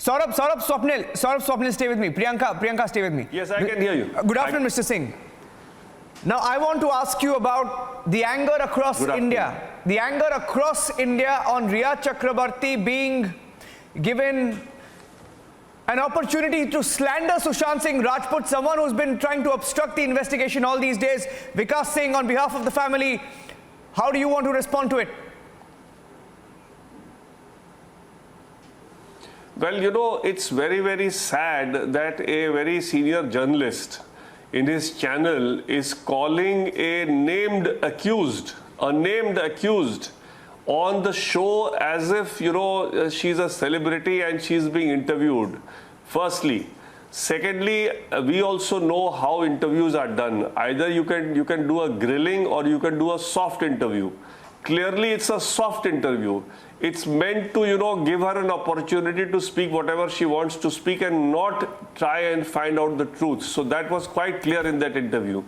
Swapnil, stay with me. Priyanka, stay with me. Yes, I can hear you. Good afternoon, Mr. Singh. Now, I want to ask you about the anger across India. The anger across India on Rhea Chakrabarti being given an opportunity to slander Sushant Singh Rajput, someone who's been trying to obstruct the investigation all these days. Vikas Singh, on behalf of the family, how do you want to respond to it? Well, you know, it's very, very sad that a very senior journalist in his channel is calling a named accused on the show as if, you know, she's a celebrity and she's being interviewed, firstly. Secondly, we also know how interviews are done. Either you can do a grilling or you can do a soft interview. Clearly, it's a soft interview. It's meant to, you know, give her an opportunity to speak whatever she wants to speak and not try and find out the truth. So that was quite clear in that interview.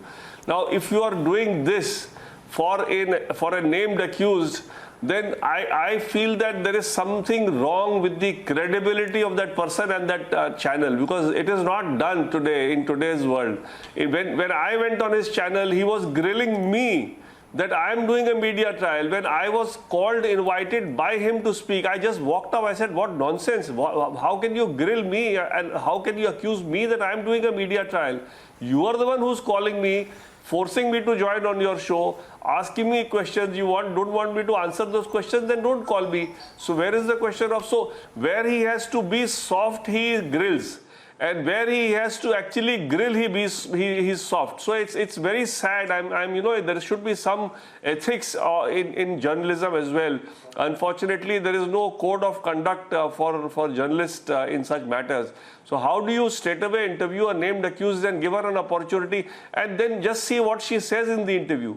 Now, if you are doing this for a named accused, then I feel that there is something wrong with the credibility of that person and that channel, because it is not done today in today's world. When I went on his channel, he was grilling me that I am doing a media trial. When I was invited by him to speak, I just walked up. I said, what nonsense. How can you grill me and how can you accuse me that I am doing a media trial? You are the one who's calling me, forcing me to join on your show, asking me questions. You don't want me to answer those questions, then don't call me. So where is the question of, so where he has to be soft, he grills. And where he has to actually grill, he's soft. So it's very sad. You know, there should be some ethics in journalism as well. Unfortunately, there is no code of conduct for journalists in such matters. So how do you straight away interview a named accused and give her an opportunity and then just see what she says in the interview?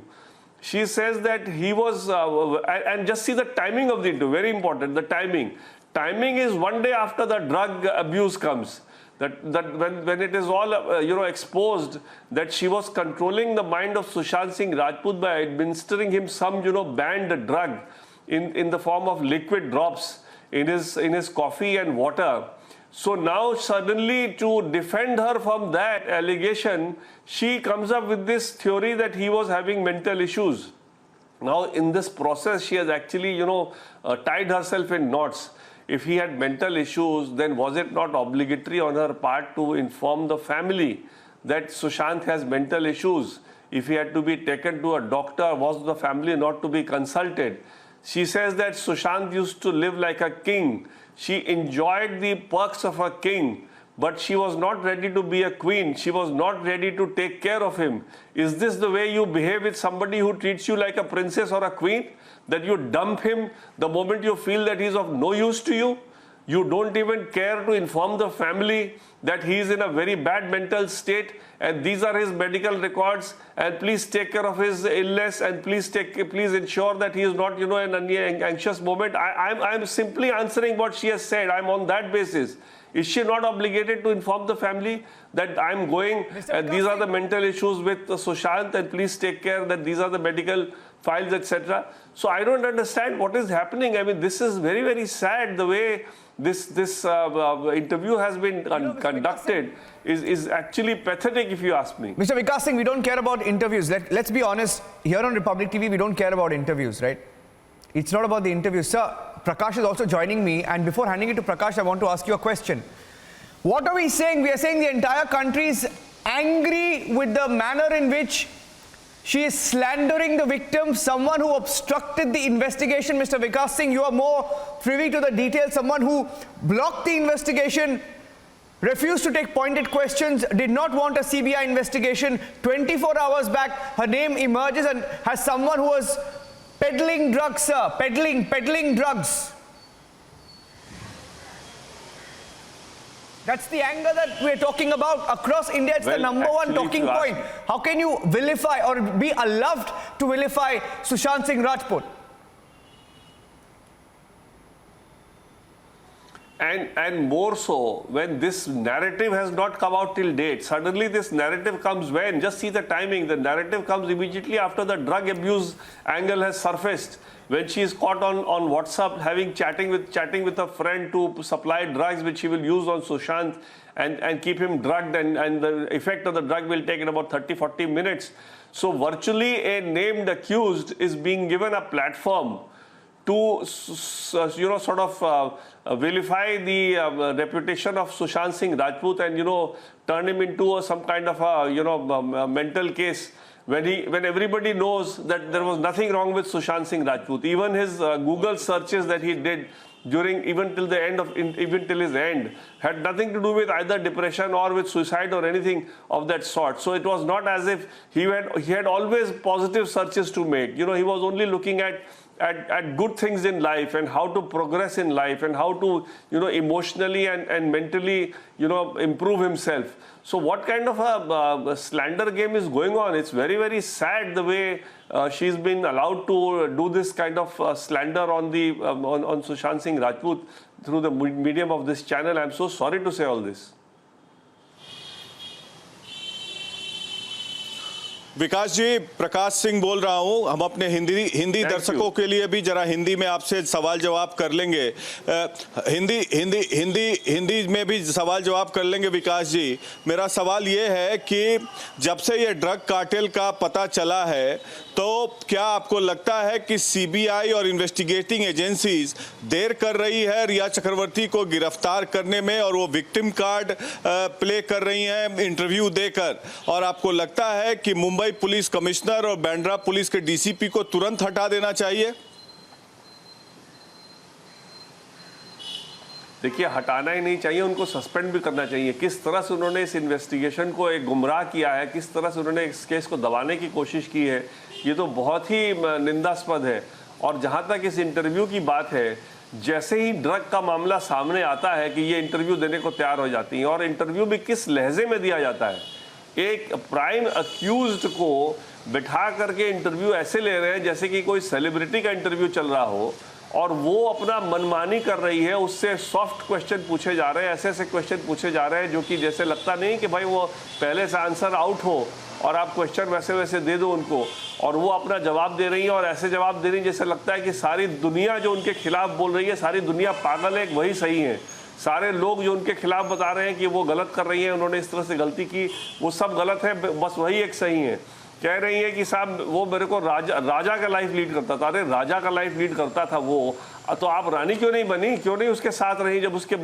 She says that he was, and just see the timing of the interview, very important, the timing. Timing is one day after the drug abuse comes. That when it is all you know, exposed that she was controlling the mind of Sushant Singh Rajput by administering him some, you know, banned drug in the form of liquid drops in his coffee and water. So now suddenly, to defend her from that allegation, she comes up with this theory that he was having mental issues. Now in this process, she has actually, you know, tied herself in knots. If he had mental issues, then was it not obligatory on her part to inform the family that Sushant has mental issues? If he had to be taken to a doctor, was the family not to be consulted? She says that Sushant used to live like a king. She enjoyed the perks of a king, but she was not ready to be a queen. She was not ready to take care of him. Is this the way you behave with somebody who treats you like a princess or a queen? That you dump him the moment you feel that he is of no use to you? You don't even care to inform the family that he is in a very bad mental state and these are his medical records, and please take care of his illness and please ensure that he is not, you know, in an anxious moment. I'm simply answering what she has said. I'm on that basis. Is she not obligated to inform the family that I'm going, these are the mental issues with Sushant and please take care that these are the medical files, etc. So I don't understand what is happening. I mean, this is very, very sad. The way this interview has been conducted is actually pathetic, if you ask me. Mr. Vikas Singh, we don't care about interviews. Let's be honest. Here on Republic TV, we don't care about interviews, right? It's not about the interviews. Sir, Prakash is also joining me. And before handing it to Prakash, I want to ask you a question. What are we saying? We are saying the entire country is angry with the manner in which she is slandering the victim, someone who obstructed the investigation. Mr. Vikas Singh, you are more privy to the details. Someone who blocked the investigation, refused to take pointed questions, did not want a CBI investigation. 24 hours back, her name emerges and has someone who was peddling drugs, sir. Peddling drugs. That's the anger that we're talking about across India. It's the number one talking point. How can you vilify or be allowed to vilify Sushant Singh Rajput? and more so when this narrative has not come out till date. Suddenly this narrative comes when? Just see the timing. The narrative comes immediately after the drug abuse angle has surfaced. When she is caught on WhatsApp chatting with a friend to supply drugs which she will use on Sushant and keep him drugged, and the effect of the drug will take in about 30-40 minutes. So virtually a named accused is being given a platform to sort of vilify the reputation of Sushant Singh Rajput and turn him into some kind of a mental case when everybody knows that there was nothing wrong with Sushant Singh Rajput. Even his Google searches that he did even till his end had nothing to do with either depression or with suicide or anything of that sort. So it was not as if he had always positive searches to make. He was only looking at good things in life and how to progress in life and how to emotionally and mentally improve himself. So what kind of a slander game is going on? It's very, very sad the way she's been allowed to do this kind of slander on Sushant Singh Rajput through the medium of this channel. I'm so sorry to say all this. विकास जी, प्रकाश सिंह बोल रहा हूं। हम अपने हिंदी दर्शकों के लिए भी जरा हिंदी में आपसे सवाल जवाब कर लेंगे। हिंदी में भी सवाल जवाब कर लेंगे। विकास जी, मेरा सवाल ये है कि जब से ये ड्रग कार्टेल का पता चला है तो क्या आपको लगता है कि सीबीआई और इन्वेस्टिगेटिंग एजेंसीज देर कर रही है रिया चक्रवर्ती को गिरफ्तार करने में और वो विक्टिम कार्ड प्ले कर रही हैं इंटरव्यू देकर, और आपको लगता है कि मुंबई पुलिस कमिश्नर और बांद्रा पुलिस के डीसीपी को तुरंत हटा देना चाहिए? देखिए, हटाना ही नहीं चाहिए, उनको सस्पेंड भी करना चाहिए। किस तरह से उन्होंने इस इन्वेस्टिगेशन को एक गुमराह किया है, किस तरह से उन्होंने इस केस को दबाने की कोशिश की है, ये तो बहुत ही निंदास्पद है। और जहाँ तक इस इंटरव्यू की बात है, जैसे ही ड्रग का मामला सामने आता है कि ये इंटरव्यू देने को तैयार हो जाती हैं, और इंटरव्यू भी किस लहजे में दिया जाता है। एक प्राइम अक्यूज्ड को बिठा करके इंटरव्यू ऐसे ले रहे हैं जैसे कि कोई सेलिब्रिटी का इंटरव्यू चल रहा हो, और वो अपना मनमानी कर रही है। उससे सॉफ्ट क्वेश्चन पूछे जा रहे हैं, ऐसे क्वेश्चन पूछे जा रहे हैं जो कि जैसे लगता नहीं कि भाई वो पहले से आंसर आउट हो और आप क्वेश्चन वैसे दे दो उनको, और वो अपना जवाब दे रही है और ऐसे जवाब दे रही है जैसे लगता है कि सारी दुनिया जो उनके खिलाफ बोल रही है, सारी दुनिया पागल है, वही सही है। सारे लोग जो उनके खिलाफ बता रहे हैं कि वो गलत कर रही है, उन्होंने इस तरह से गलती की, वो सब गलत है, बस वही एक सही है। कह रही है कि साहब वो मेरे को राजा का लाइफ लीड करता था। अरे राजा का लाइफ लीड करता था वो, तो आप रानी क्यों नहीं बनी, क्यों नहीं उसके साथ रही जब उसके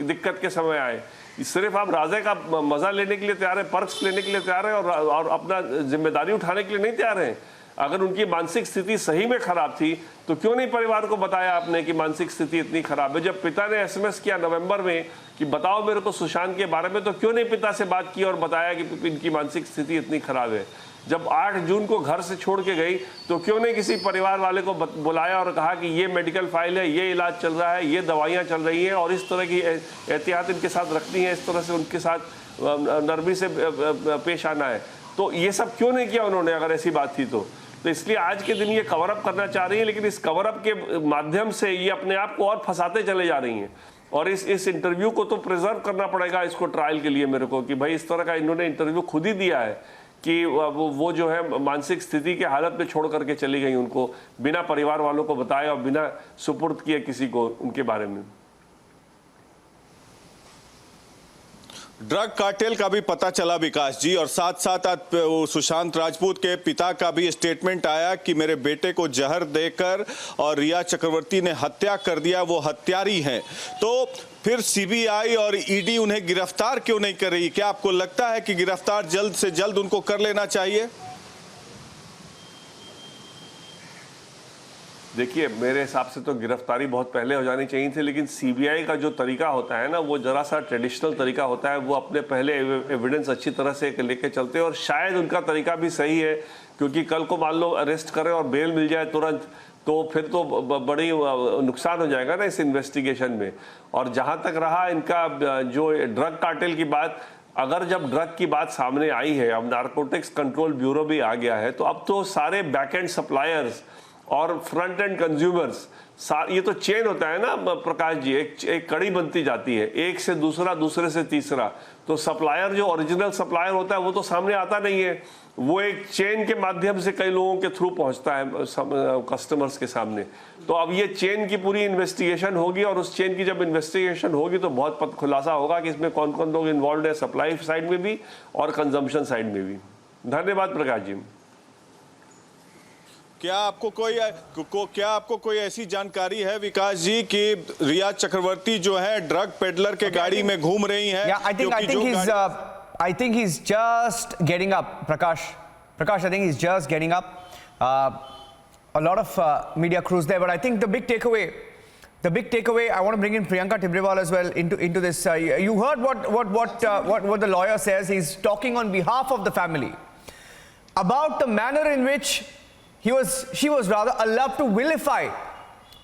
दिक्कत के समय आए? सिर्फ आप राजा का मजा लेने के लिए तैयार है, पर्क्स लेने के लिए तैयार है और अपना जिम्मेदारी उठाने के लिए नहीं तैयार है। अगर उनकी मानसिक स्थिति सही में खराब थी तो क्यों नहीं परिवार को बताया आपने कि मानसिक स्थिति इतनी खराब है? जब पिता ने एसएमएस किया नवंबर में कि बताओ मेरे को सुशांत के बारे में, तो क्यों नहीं पिता से बात की और बताया कि इनकी मानसिक स्थिति इतनी खराब है? जब 8 जून को घर से छोड़ के गई तो क्यों नहीं किसी परिवार वाले को बुलाया और कहा कि ये मेडिकल फाइल है, ये इलाज चल रहा है, ये दवाइयाँ चल रही हैं और इस तरह की एहतियात इनके साथ रखनी है, इस तरह से उनके साथ नरमी से पेश आना है? तो ये सब क्यों नहीं किया उन्होंने अगर ऐसी बात थी तो इसलिए आज के दिन ये कवर अप करना चाह रही है, लेकिन इस कवर अप के माध्यम से ये अपने आप को और फंसाते चले जा रही हैं। और इस इंटरव्यू को तो प्रिजर्व करना पड़ेगा इसको ट्रायल के लिए मेरे को, कि भाई इस तरह का इन्होंने इंटरव्यू खुद ही दिया है कि वो जो है मानसिक स्थिति के हालत में छोड़ करके चली गई उनको, बिना परिवार वालों को बताए और बिना सुपुर्द किए किसी को उनके बारे में। ड्रग कार्टेल का भी पता चला विकास जी, और साथ साथ आज सुशांत राजपूत के पिता का भी स्टेटमेंट आया कि मेरे बेटे को जहर देकर और रिया चक्रवर्ती ने हत्या कर दिया, वो हत्यारी हैं। तो फिर सीबीआई और ईडी उन्हें गिरफ्तार क्यों नहीं कर रही? क्या आपको लगता है कि गिरफ्तार जल्द से जल्द उनको कर लेना चाहिए? देखिए, मेरे हिसाब से तो गिरफ्तारी बहुत पहले हो जानी चाहिए थी, लेकिन सीबीआई का जो तरीका होता है ना, वो जरा सा ट्रेडिशनल तरीका होता है। वो अपने पहले एविडेंस अच्छी तरह से लेके चलते हैं, और शायद उनका तरीका भी सही है, क्योंकि कल को मान लो अरेस्ट करें और बेल मिल जाए तुरंत, तो फिर तो बड़ी नुकसान हो जाएगा ना इस इन्वेस्टिगेशन में। और जहाँ तक रहा इनका जो ड्रग कार्टेल की बात, अगर जब ड्रग की बात सामने आई है, अब नारकोटिक्स कंट्रोल ब्यूरो भी आ गया है, तो अब तो सारे बैक एंड सप्लायर्स और फ्रंट एंड कंज्यूमर्स, ये तो चेन होता है ना प्रकाश जी, एक कड़ी बनती जाती है, एक से दूसरा, दूसरे से तीसरा। तो सप्लायर जो ओरिजिनल सप्लायर होता है वो तो सामने आता नहीं है, वो एक चेन के माध्यम से कई लोगों के थ्रू पहुंचता है कस्टमर्स के सामने। तो अब ये चेन की पूरी इन्वेस्टिगेशन होगी, और उस चेन की जब इन्वेस्टिगेशन होगी तो बहुत खुलासा होगा कि इसमें कौन कौन लोग इन्वॉल्व है, सप्लाई साइड में भी और कंजम्पशन साइड में भी। धन्यवाद प्रकाश जी। क्या आपको कोई ऐसी जानकारी है विकास जी कि रिया चक्रवर्ती जो है ड्रग पेडलर के गाड़ी में घूम रही हैं? I think he's just getting up, Prakash. I think he's just getting up. A lot of media crews there, but I think the big takeaway, I want to bring in Priyanka Tibrewal as well into this. You heard what the lawyer says. He's talking on behalf of the family about the manner in which she was rather allowed to vilify.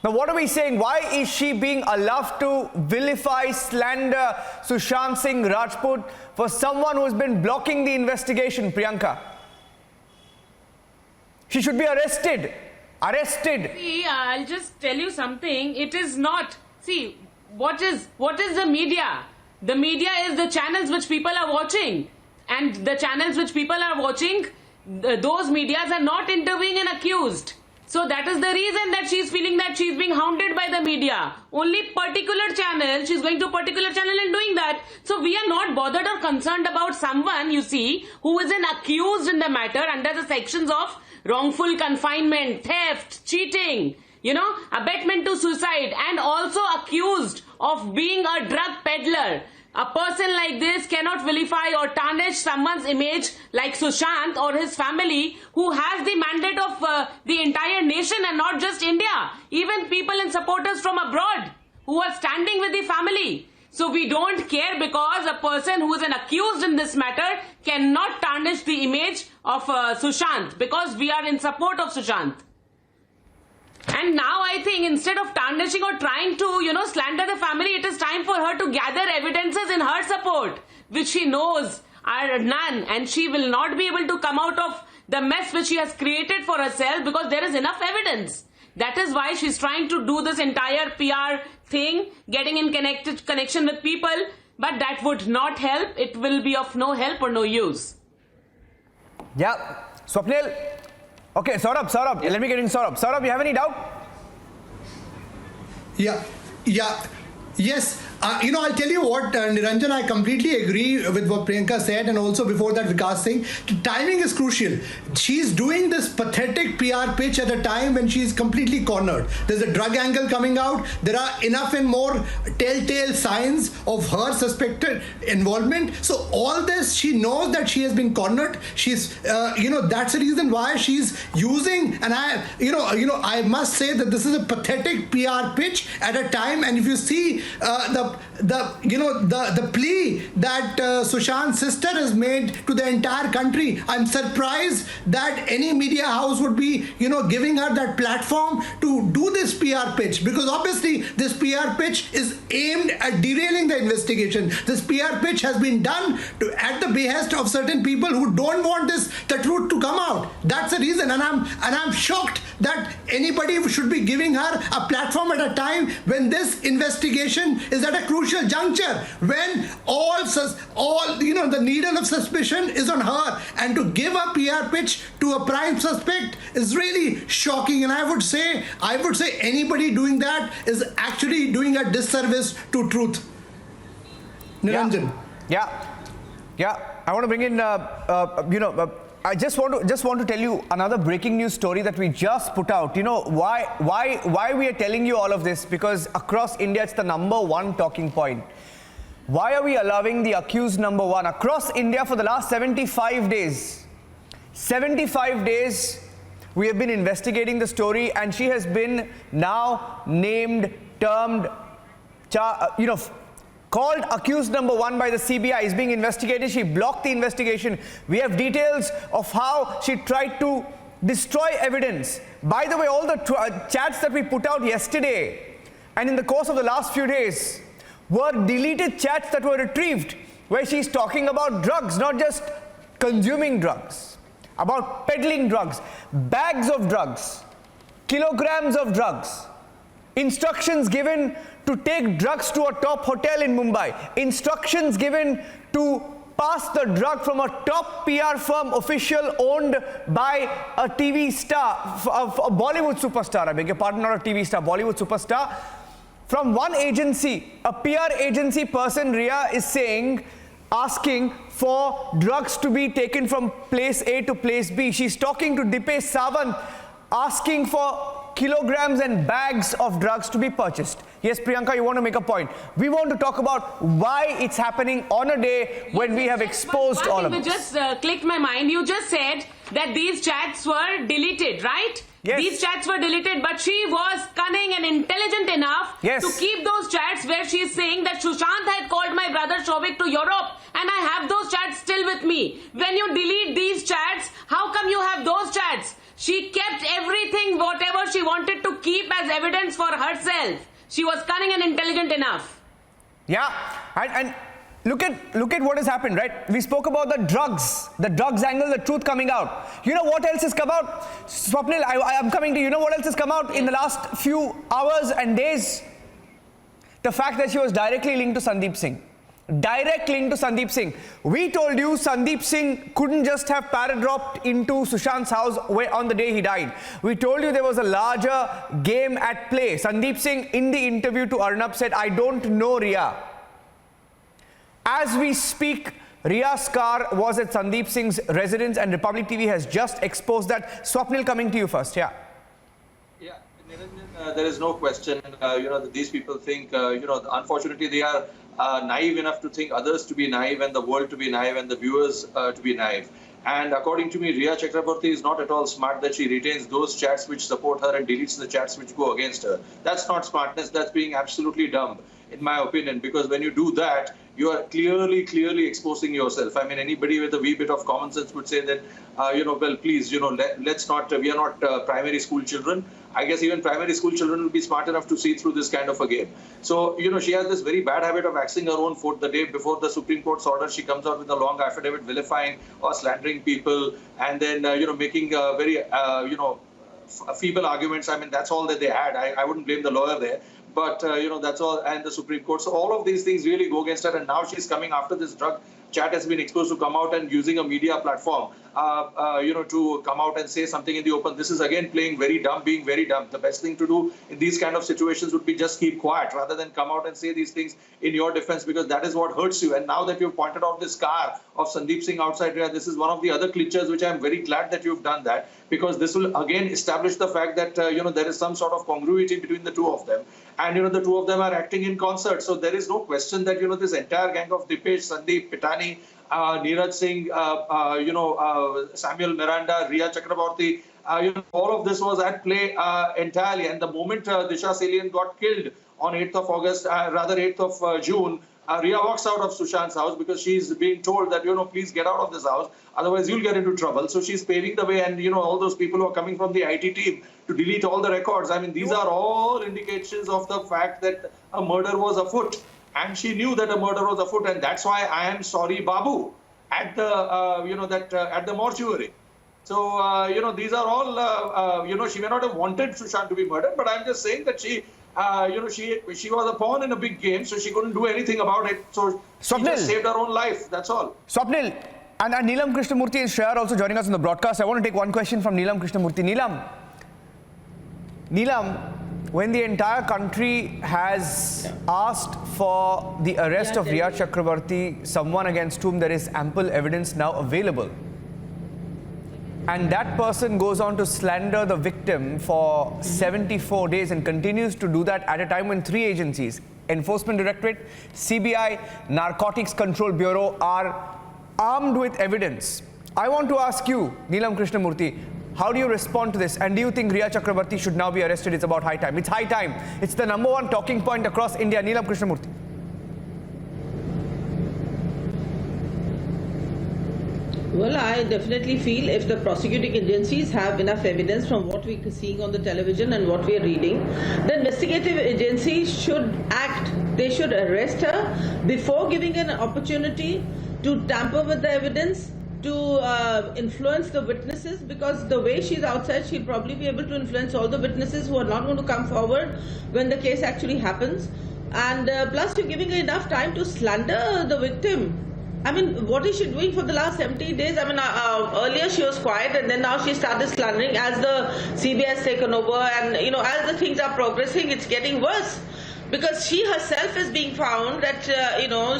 Now, what are we saying? Why is she being allowed to vilify, slander Sushant Singh Rajput for someone who has been blocking the investigation, Priyanka? She should be arrested. See, I'll just tell you something. It is not. See, what is the media? The media is the channels which people are watching. And the channels which people are watching, those medias are not interviewing an accused. So that is the reason that she's feeling that she's being hounded by the media. Only particular channel, she's going to a particular channel and doing that. So we are not bothered or concerned about someone, you see, who is an accused in the matter under the sections of wrongful confinement, theft, cheating, abetment to suicide, and also accused of being a drug peddler. A person like this cannot vilify or tarnish someone's image like Sushant or his family, who has the mandate of the entire nation and not just India. Even people and supporters from abroad who are standing with the family. So we don't care because a person who is an accused in this matter cannot tarnish the image of Sushant, because we are in support of Sushant. And now I think instead of tarnishing or trying to, slander the family, it is time for her to gather evidences in her support, which she knows are none, and she will not be able to come out of the mess which she has created for herself because there is enough evidence. That is why she's trying to do this entire PR thing, getting in connection with people, but that would not help. It will be of no help or no use. Yeah. Swapnil. Okay, Saurabh, let me get in Saurabh. Saurabh, you have any doubt? Yes. I'll tell you what, Niranjan, I completely agree with what Priyanka said, and also before that Vikas Singh. Timing is crucial. She's doing this pathetic PR pitch at a time when she's completely cornered. There's a drug angle coming out. There are enough and more telltale signs of her suspected involvement. So all this, she knows that she has been cornered. She's, that's the reason why she's using, and I must say that this is a pathetic PR pitch at a time. And if you see the plea that Sushant's sister has made to the entire country, I'm surprised that any media house would be giving her that platform to do this PR pitch, because obviously this PR pitch is aimed at derailing the investigation. This PR pitch has been done at the behest of certain people who don't want the truth to come out. That's the reason, and I'm shocked that anybody should be giving her a platform at a time when this investigation is at a crucial juncture, when all the needle of suspicion is on her, and to give a PR pitch to a prime suspect is really shocking. And I would say anybody doing that is actually doing a disservice to truth. Niranjan. Yeah. I want to bring in I just want to tell you another breaking news story that we just put out. Why we are telling you all of this? Because across India, it's the #1 talking point. Why are we allowing the accused #1 across India for the last 75 days? 75 days we have been investigating the story, and she has been now named, termed, called accused #1 by the CBI, is being investigated. She blocked the investigation. We have details of how she tried to destroy evidence. By the way, all the chats that we put out yesterday and in the course of the last few days were deleted chats that were retrieved, where she's talking about drugs, not just consuming drugs, about peddling drugs, bags of drugs, kilograms of drugs. Instructions given to take drugs to a top hotel in Mumbai. Instructions given to pass the drug from a top PR firm official owned by a TV star, a Bollywood superstar, I beg your pardon, not a TV star, Bollywood superstar. From one agency, a PR agency person, Ria, is saying, asking for drugs to be taken from place A to place B. She's talking to Dipesh Sawant, asking for kilograms and bags of drugs to be purchased. Yes, Priyanka, you want to make a point. We want to talk about why it's happening on a day when we have exposed all of it. this. Just clicked my mind. You just said that these chats were deleted, right? Yes. These chats were deleted, but she was cunning and intelligent enough Yes. to keep those chats where she's saying that Sushant had called my brother Shobik to Europe, and I have those chats still with me. When you delete these chats, how come you have those chats? She kept everything, whatever she wanted to keep as evidence for herself. She was cunning and intelligent enough. Yeah, and look at what has happened, right? We spoke about the drugs angle, the truth coming out. You know what else has come out? Swapnil, I am coming to you. You know what else has come out in the last few hours and days? The fact that she was directly linked to Sandeep Singh. Direct link to Sandeep Singh. We told you Sandeep Singh couldn't just have paradropped into Sushant's house on the day he died. We told you there was a larger game at play. Sandeep Singh in the interview to Arnab said, I don't know Ria. As we speak, Ria's car was at Sandeep Singh's residence and Republic TV has just exposed that. Swapnil, coming to you first. Yeah. Yeah, Niranjan, there is no question, that these people think, unfortunately they are naive enough to think others to be naive and the world to be naive and the viewers to be naive. And according to me, Ria Chakraborty is not at all smart that she retains those chats which support her and deletes the chats which go against her. That's not smartness, that's being absolutely dumb, in my opinion, because when you do that, you are clearly exposing yourself. I mean, anybody with a wee bit of common sense would say that, well, please, let's not, we are not primary school children. I guess even primary school children will be smart enough to see through this kind of a game. So, she has this very bad habit of axing her own foot. The day before the Supreme Court's order, she comes out with a long affidavit vilifying or slandering people and then, making very, feeble arguments. I mean, that's all that they had. I wouldn't blame the lawyer there. But, that's all. And the Supreme Court. So all of these things really go against her. And now she's coming after this drug chat has been exposed to come out and using a media platform, to come out and say something in the open. This is again playing very dumb, being very dumb. The best thing to do in these kind of situations would be just keep quiet rather than come out and say these things in your defense, because that is what hurts you. And now that you've pointed out this car of Sandeep Singh outside here, this is one of the other clichés which I'm very glad that you've done that, because this will again establish the fact that, there is some sort of congruity between the two of them. And, the two of them are acting in concert. So there is no question that, this entire gang of Dipesh, Sandeep, Pitani, Neeraj Singh, Samuel Miranda, Ria Chakraborty, all of this was at play entirely. And the moment Disha Salian got killed on 8th of August, 8th of June, Ria walks out of Sushant's house because she's being told that, please get out of this house, otherwise you'll get into trouble. So she's paving the way, and, all those people who are coming from the IT team to delete all the records. I mean, these are all indications of the fact that a murder was afoot. And she knew that a murder was afoot, and that's why I am sorry, Babu, at the, at the mortuary. So, these are all, she may not have wanted Sushant to be murdered, but I'm just saying that she, she was a pawn in a big game, so she couldn't do anything about it. So she just saved her own life. That's all. Swapnil, and Neelam Krishnamurthy and Shreya are also joining us on the broadcast. I want to take one question from Neelam Krishnamurthy. Neelam, when the entire country has asked for the arrest of Ria Chakraborty, someone against whom there is ample evidence now available, and that person goes on to slander the victim for 74 days and continues to do that at a time when three agencies, Enforcement Directorate, CBI, Narcotics Control Bureau, are armed with evidence. I want to ask you, Neelam Krishnamurthy, how do you respond to this? And do you think Ria Chakraborty should now be arrested? It's about high time. It's high time. It's the #1 talking point across India. Neelam Krishnamurthy. Well, I definitely feel if the prosecuting agencies have enough evidence from what we are seeing on the television and what we are reading, the investigative agencies should act. They should arrest her before giving an opportunity to tamper with the evidence to influence the witnesses, because the way she's outside, she'll probably be able to influence all the witnesses who are not going to come forward when the case actually happens. And plus, you're giving her enough time to slander the victim. I mean, what is she doing for the last 70 days? I mean, earlier she was quiet, and then now she started slandering as the CBI has taken over, and as the things are progressing, it's getting worse. Because she herself is being found that,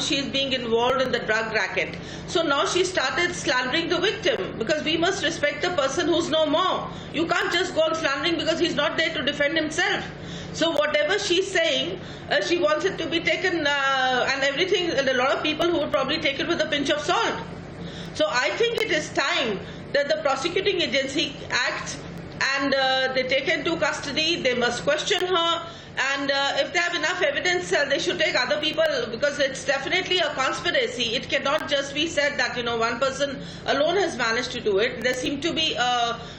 she's being involved in the drug racket. So now she started slandering the victim, because we must respect the person who's no more. You can't just go on slandering because he's not there to defend himself. So whatever she's saying, she wants it to be taken and everything, and a lot of people who would probably take it with a pinch of salt. So I think it is time that the prosecuting agency acts and they take her into custody. They must question her. And if they have enough evidence, they should take other people, because it's definitely a conspiracy. It cannot just be said that one person alone has managed to do it. There seem to be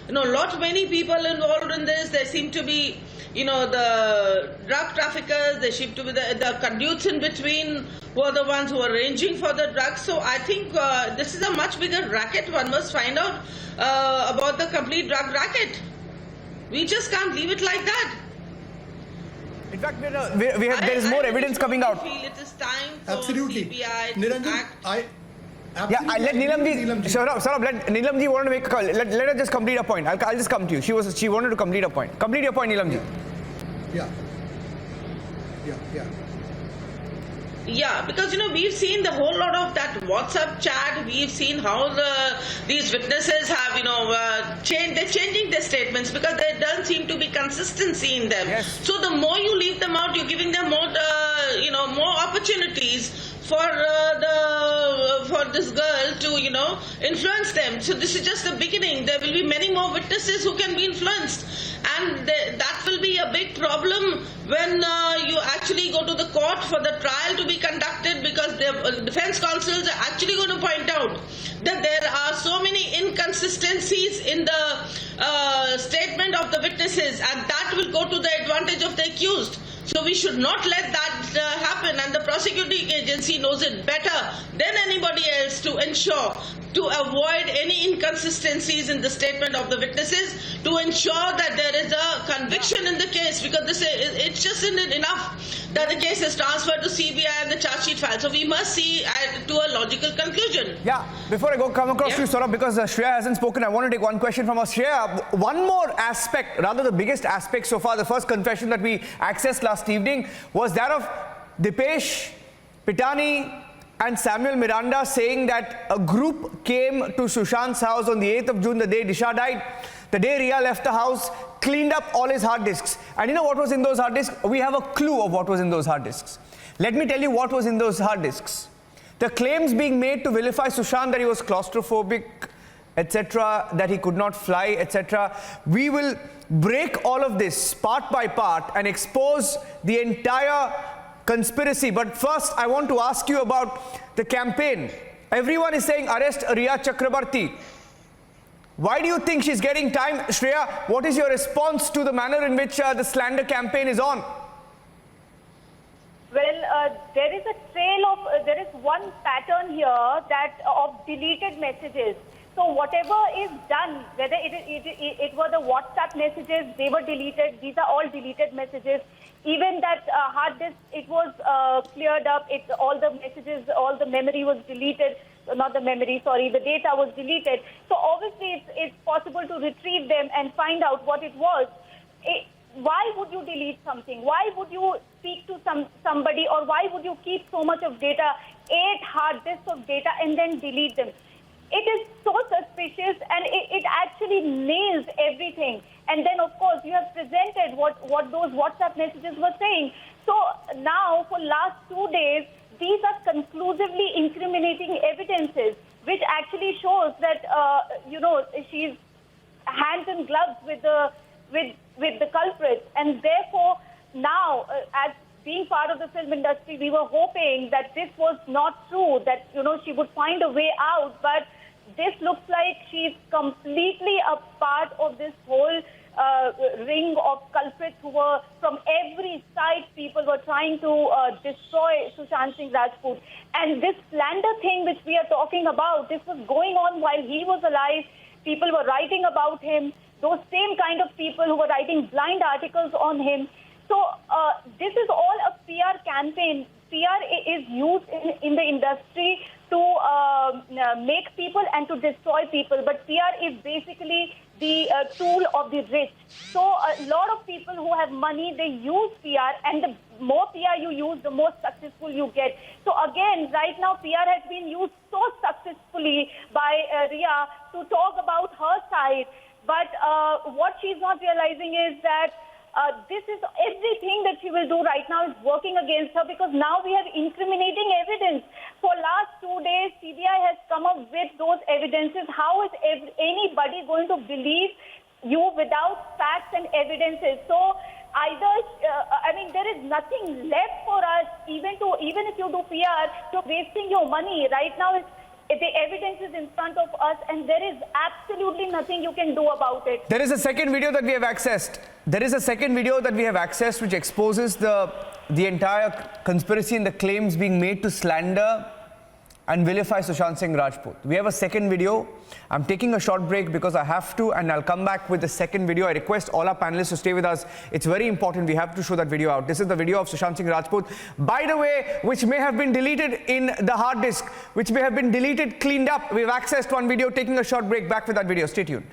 many people involved in this. There seem to be the drug traffickers. There seem to be the conduits in between who are the ones who are arranging for the drugs. So I think this is a much bigger racket. One must find out about the complete drug racket. We just can't leave it like that. In fact, there is more evidence coming out. Feel it is time for Absolutely. CBI to Niranjan, act. Yeah, let Neelamji. Saurabh, let Neelamji wanted to make a call. Let her just complete a point. I'll just come to you. She wanted to complete a point. Complete your point, Neelamji. Yeah. Yeah, because we've seen the whole lot of that WhatsApp chat. We've seen how these witnesses have they're changing their statements because there doesn't seem to be consistency in them. Yes. So the more you leave them out, you're giving them more more opportunities for this girl to influence them. So this is just the beginning. There will be many more witnesses who can be influenced, and that will be a big problem when you actually go to the court for the trial to be conducted, because the defense counsels are actually going to point out that there are so many inconsistencies in the statement of the witnesses, and that will go to the advantage of the accused. So we should not let that happen, and the prosecuting agency knows it better than anybody else to ensure, to avoid any inconsistencies in the statement of the witnesses, to ensure that there is a conviction in the case, because it's just isn't enough that the case is transferred to CBI and the charge sheet filed. So we must see to a logical conclusion. Yeah, before I come across to you, Saurabh, because Shreya hasn't spoken, I want to take one question from us. Shreya, one more aspect, rather the biggest aspect so far, the first confession that we accessed last evening was that of Dipesh Pitani and Samuel Miranda saying that a group came to Sushant's house on the 8th of June, the day Disha died. The day Riya left the house, cleaned up all his hard disks. And you know what was in those hard disks? We have a clue of what was in those hard disks. Let me tell you what was in those hard disks. The claims being made to vilify Sushant that he was claustrophobic, etc., that he could not fly, etc. We will break all of this part by part and expose the entire conspiracy. But first, I want to ask you about the campaign. Everyone is saying arrest Riya Chakrabarti. Why do you think she's getting time? Shreya, what is your response to the manner in which the slander campaign is on? Well, there is a trail of, there is one pattern here that of deleted messages. So whatever is done, whether it were the WhatsApp messages, they were deleted. These are all deleted messages. Even that hard disk, it was cleared up. All the messages, all the memory was deleted. Not the memory, sorry, the data was deleted. So obviously it's possible to retrieve them and find out what it was. Why would you delete something? Why would you speak to somebody, or why would you keep so much of data, 8 hard disks of data, and then delete them? It is so suspicious, and it actually nails everything. And then, of course, you have presented what those WhatsApp messages were saying. So now, for last 2 days, these are conclusively incriminating evidences, which actually shows that, she's hands and gloves with the culprits. And therefore, now, as being part of the film industry, we were hoping that this was not true, that, she would find a way out. But this looks like she's completely a part of this whole ring of culprits who were from every side. People were trying to destroy Sushant Singh Rajput. And this slander thing which we are talking about, this was going on while he was alive. People were writing about him. Those same kind of people who were writing blind articles on him. So this is all a PR campaign. PR is used in the industry to make people and to destroy people. But PR is basically the tool of the rich. So a lot of people who have money, they use PR, and the more PR you use, the more successful you get. So again, right now PR has been used so successfully by Riya to talk about her side. But what she's not realizing is that this is everything that she will do right now is working against her, because now we have incriminating evidence. For last 2 days, CBI has come up with those evidences. How is anybody going to believe you without facts and evidences? So either, there is nothing left for us, even if you do PR, you're wasting your money. Right now, the evidence is in front of us, and there is absolutely nothing you can do about it. There is a second video that we have accessed. Which exposes the entire conspiracy and the claims being made to slander and vilify Sushant Singh Rajput. We have a second video. I'm taking a short break because I have to, and I'll come back with the second video. I request all our panelists to stay with us. It's very important. We have to show that video out. This is the video of Sushant Singh Rajput, by the way, which may have been deleted in the hard disk, which may have been deleted, cleaned up. We've accessed one video, taking a short break. Back with that video. Stay tuned.